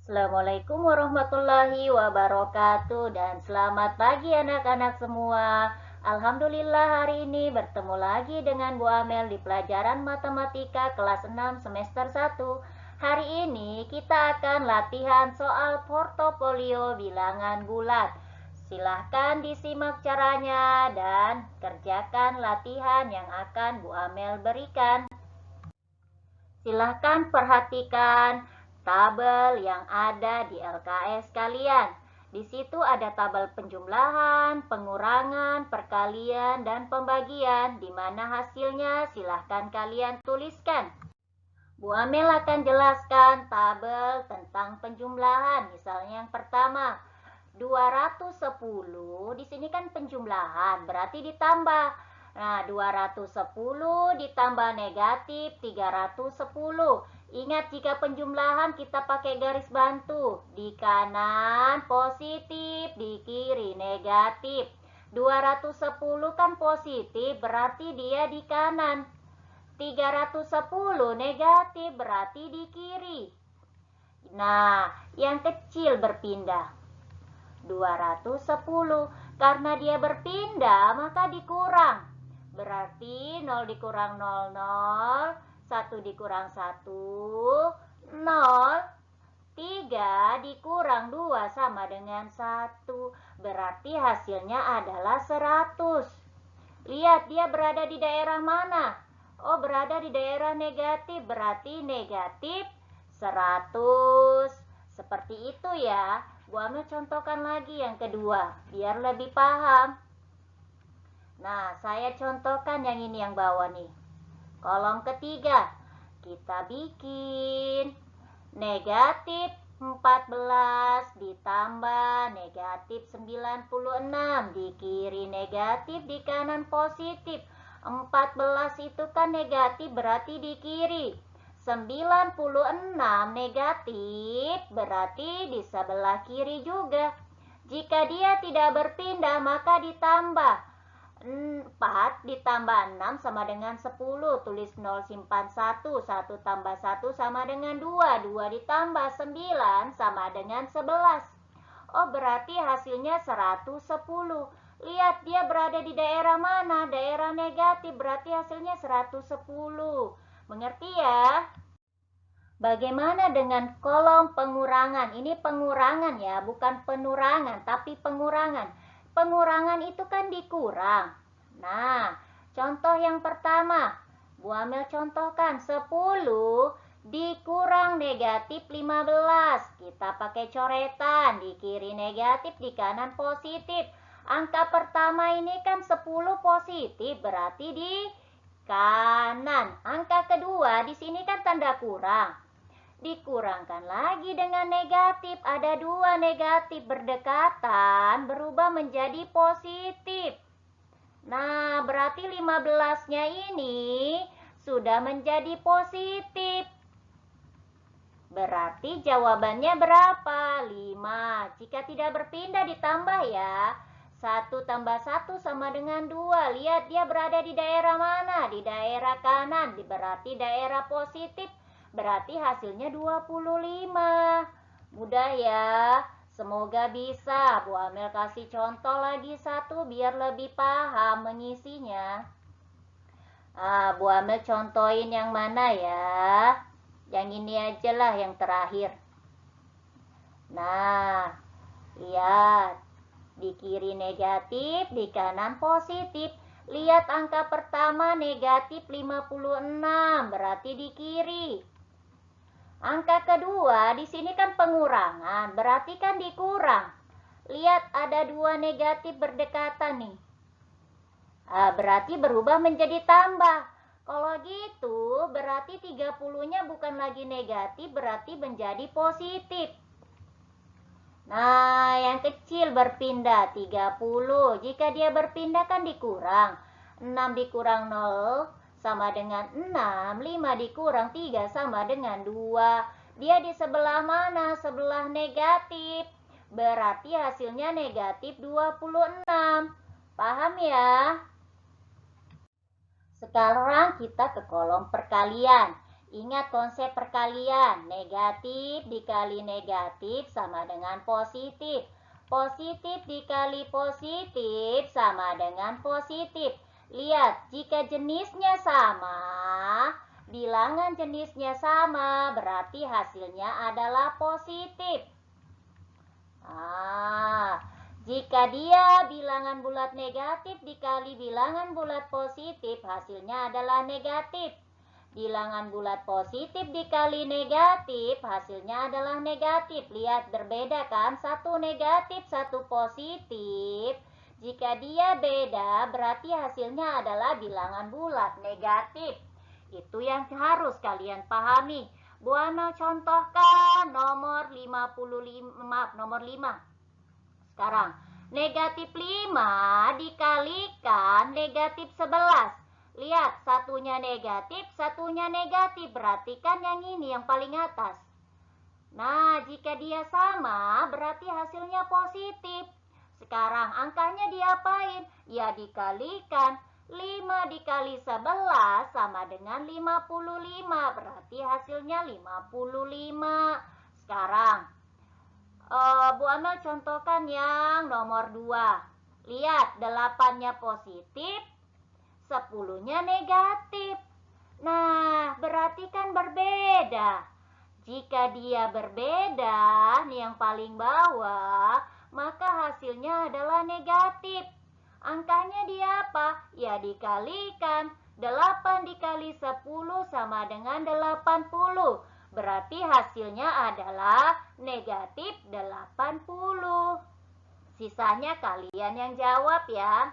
Assalamualaikum warahmatullahi wabarakatuh dan selamat pagi anak-anak semua. Alhamdulillah hari ini bertemu lagi dengan Bu Amel di pelajaran matematika kelas 6 semester 1. Hari ini kita akan latihan soal portofolio bilangan bulat. Silahkan disimak caranya dan kerjakan latihan yang akan Bu Amel berikan. Silahkan perhatikan tabel yang ada di LKS kalian. Di situ ada tabel penjumlahan, pengurangan, perkalian, dan pembagian, di mana hasilnya silahkan kalian tuliskan. Bu Amel akan jelaskan tabel tentang penjumlahan. Misalnya yang pertama, 210, di sini kan penjumlahan, berarti ditambah. Nah, 210 ditambah negatif 310. Ingat, jika penjumlahan kita pakai garis bantu. Di kanan positif, di kiri negatif. 210 kan positif, berarti dia di kanan. 310 negatif, berarti di kiri. Nah, yang kecil berpindah. 210, karena dia berpindah maka dikurang. Berarti 0 dikurang 00, 1 dikurang 1, 0. 3 dikurang 2 sama dengan 1. Berarti hasilnya adalah 100. Lihat, dia berada di daerah mana? Oh, berada di daerah negatif. Berarti negatif 100. Seperti itu ya. Bu Amel contohkan lagi yang kedua, biar lebih paham. Nah, saya contohkan yang ini yang bawah nih. Kolom ketiga, kita bikin negatif 14 ditambah negatif 96. Di kiri negatif, di kanan positif. 14 itu kan negatif, berarti di kiri. 96 negatif, berarti di sebelah kiri juga. Jika dia tidak berpindah, maka ditambah. 4 ditambah 6 sama dengan 10. Tulis 0 simpan 1. 1 tambah 1 sama dengan 2. 2 ditambah 9 sama dengan 11. Oh, berarti hasilnya 110. Lihat, dia berada di daerah mana? Daerah negatif, berarti hasilnya 110. Mengerti ya? Bagaimana dengan kolom pengurangan? Ini pengurangan ya, bukan penurangan, tapi pengurangan. Pengurangan itu kan dikurang. Nah, contoh yang pertama, Bu Amel contohkan 10 dikurang negatif 15. Kita pakai coretan, di kiri negatif, di kanan positif. Angka pertama ini kan 10 positif, berarti di kanan. Angka kedua di sini kan tanda kurang. Dikurangkan lagi dengan negatif. Ada 2 negatif berdekatan, berubah menjadi positif. Nah, berarti 15-nya ini sudah menjadi positif. Berarti jawabannya berapa? 5. Jika tidak berpindah ditambah ya. 1 tambah 1 sama dengan 2. Lihat, dia berada di daerah mana? Di daerah kanan. Berarti daerah positif. Berarti hasilnya 25. Mudah ya. Semoga bisa. Bu Amel kasih contoh lagi satu biar lebih paham mengisinya. Bu Amel contohin yang mana ya? Yang ini aja lah yang terakhir. Nah, lihat. Di kiri negatif, di kanan positif. Lihat angka pertama negatif 56, berarti di kiri. Angka kedua, di sini kan pengurangan, berarti kan dikurang. Lihat, ada 2 negatif berdekatan nih. Berarti berubah menjadi tambah. Kalau gitu, berarti 30-nya bukan lagi negatif, berarti menjadi positif. Nah, yang kecil berpindah 30. Jika dia berpindah kan dikurang. 6 dikurang 0 sama dengan 6. 5 dikurang 3 sama dengan 2. Dia di sebelah mana? Sebelah negatif. Berarti hasilnya negatif 26. Paham ya? Sekarang kita ke kolom perkalian. Ingat konsep perkalian, negatif dikali negatif sama dengan positif. Positif dikali positif sama dengan positif. Lihat, jika jenisnya sama, bilangan jenisnya sama, berarti hasilnya adalah positif. Jika dia bilangan bulat negatif dikali bilangan bulat positif, hasilnya adalah negatif. Bilangan bulat positif dikali negatif, hasilnya adalah negatif. Lihat, berbeda kan? Satu negatif, satu positif. Jika dia beda, berarti hasilnya adalah bilangan bulat negatif. Itu yang harus kalian pahami. Bu Amel contohkan nomor 5. Sekarang, negatif 5 dikalikan negatif 11. Lihat, satunya negatif, satunya negatif. Berarti kan yang ini yang paling atas. Nah, jika dia sama, berarti hasilnya positif. Sekarang, angkanya diapain? Ya, dikalikan. 5 dikali 11 sama dengan 55. Berarti hasilnya 55. Sekarang, Bu Amel contohkan yang nomor 2. Lihat, 8-nya positif, 10-nya negatif. Nah, berarti kan berbeda. Jika dia berbeda, nih yang paling bawah, maka hasilnya adalah negatif. Angkanya dia apa? Ya, dikalikan. 8 dikali 10 sama dengan 80. Berarti hasilnya adalah negatif 80. Sisanya kalian yang jawab ya.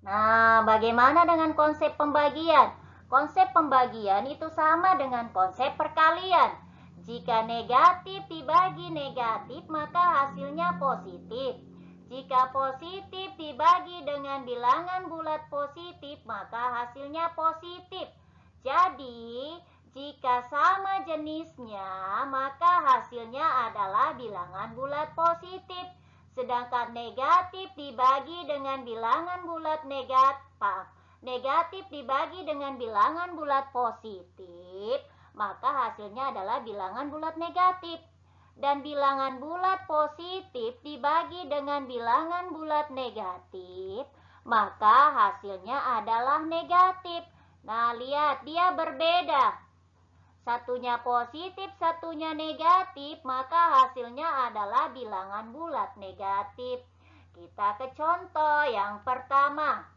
Nah, bagaimana dengan konsep pembagian? Konsep pembagian itu sama dengan konsep perkalian. Jika negatif dibagi negatif, maka hasilnya positif. Jika positif dibagi dengan bilangan bulat positif, maka hasilnya positif. Jadi, jika sama jenisnya, maka hasilnya adalah bilangan bulat positif. Sedangkan negatif dibagi dengan bilangan bulat negatif dibagi dengan bilangan bulat positif, maka hasilnya adalah bilangan bulat negatif. Dan bilangan bulat positif dibagi dengan bilangan bulat negatif, maka hasilnya adalah negatif. Nah, lihat, dia berbeda. Satunya positif, satunya negatif, maka hasilnya adalah bilangan bulat negatif. Kita ke contoh yang pertama.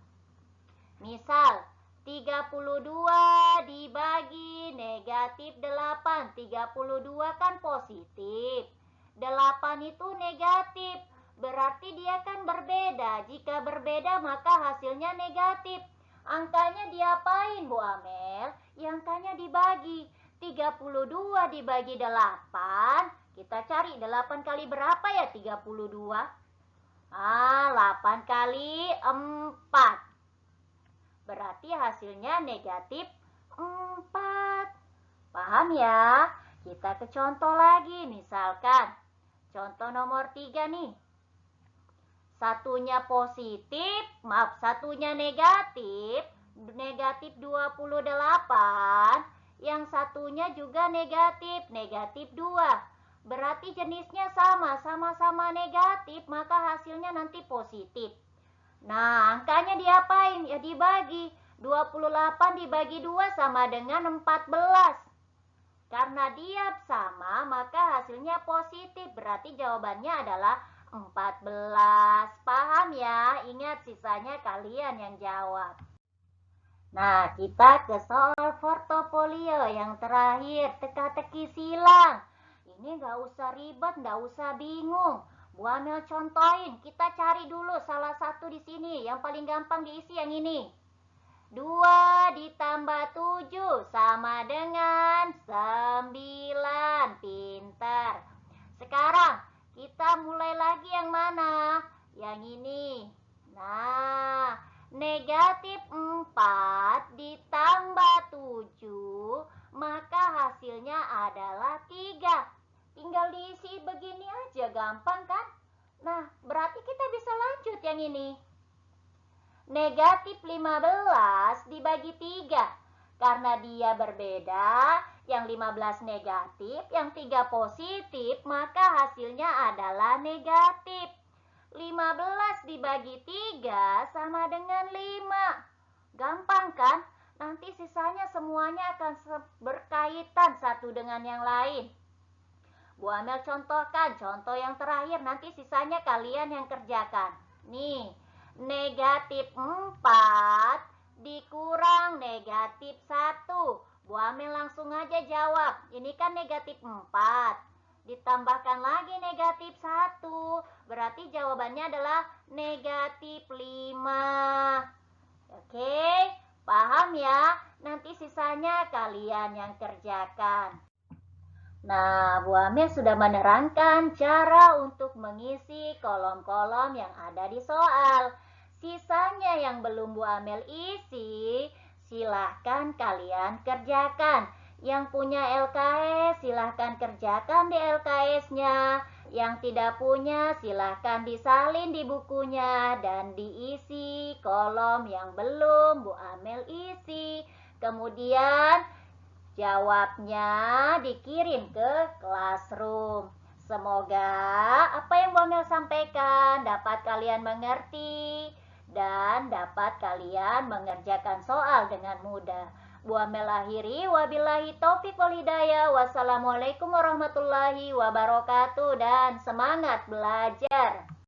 Misal, 32 dibagi negatif 8. 32 kan positif. 8 itu negatif. Berarti dia kan berbeda. Jika berbeda maka hasilnya negatif. Angkanya diapain, Bu Amel? Ya, angkanya dibagi. 32 dibagi 8. Kita cari 8 kali berapa ya 32? 8 kali 4. Berarti hasilnya negatif 4. Paham ya? Kita ke contoh lagi. Misalkan, contoh nomor 3 nih. Satunya positif, satunya negatif. Negatif 28. Yang satunya juga negatif, negatif 2. Berarti jenisnya sama-sama negatif, maka hasilnya nanti positif. Nah, angkanya diapain? Ya dibagi. 28 dibagi 2 sama dengan 14. Karena dia sama, maka hasilnya positif. Berarti jawabannya adalah 14. Paham ya? Ingat, sisanya kalian yang jawab. Nah, kita ke soal portofolio yang terakhir, teka-teki silang. Ini nggak usah ribet, nggak usah bingung. Bu Amel contohin, kita cari dulu salah satu di sini. Yang paling gampang diisi yang ini. 2 ditambah 7 sama dengan 9. Pintar. Sekarang, kita mulai lagi yang mana? Yang ini. Nah, negatif 4 ditambah 7, maka hasilnya adalah 3. Tinggal diisi begini aja, gampang kan? Nah, berarti kita bisa lanjut yang ini. Negatif 15 dibagi 3. Karena dia berbeda, yang 15 negatif, yang 3 positif, maka hasilnya adalah negatif. 15 dibagi 3 sama dengan 5. Gampang kan? Nanti sisanya semuanya akan berkaitan satu dengan yang lain. Bu Amel contohkan, contoh yang terakhir, nanti sisanya kalian yang kerjakan. Nih, negatif 4 dikurang negatif 1. Bu Amel langsung aja jawab, ini kan negatif 4. Ditambahkan lagi negatif 1, berarti jawabannya adalah negatif 5. Oke, paham ya? Nanti sisanya kalian yang kerjakan. Nah, Bu Amel sudah menerangkan cara untuk mengisi kolom-kolom yang ada di soal. Sisanya yang belum Bu Amel isi, silahkan kalian kerjakan. Yang punya LKS, silahkan kerjakan di LKS-nya. Yang tidak punya, silahkan disalin di bukunya dan diisi kolom yang belum Bu Amel isi. Kemudian jawabnya dikirim ke classroom. Semoga apa yang Bu Amel sampaikan dapat kalian mengerti dan dapat kalian mengerjakan soal dengan mudah. Bu Amel akhiri, wabillahi taufiq wal hidayah. Wassalamualaikum warahmatullahi wabarakatuh dan semangat belajar.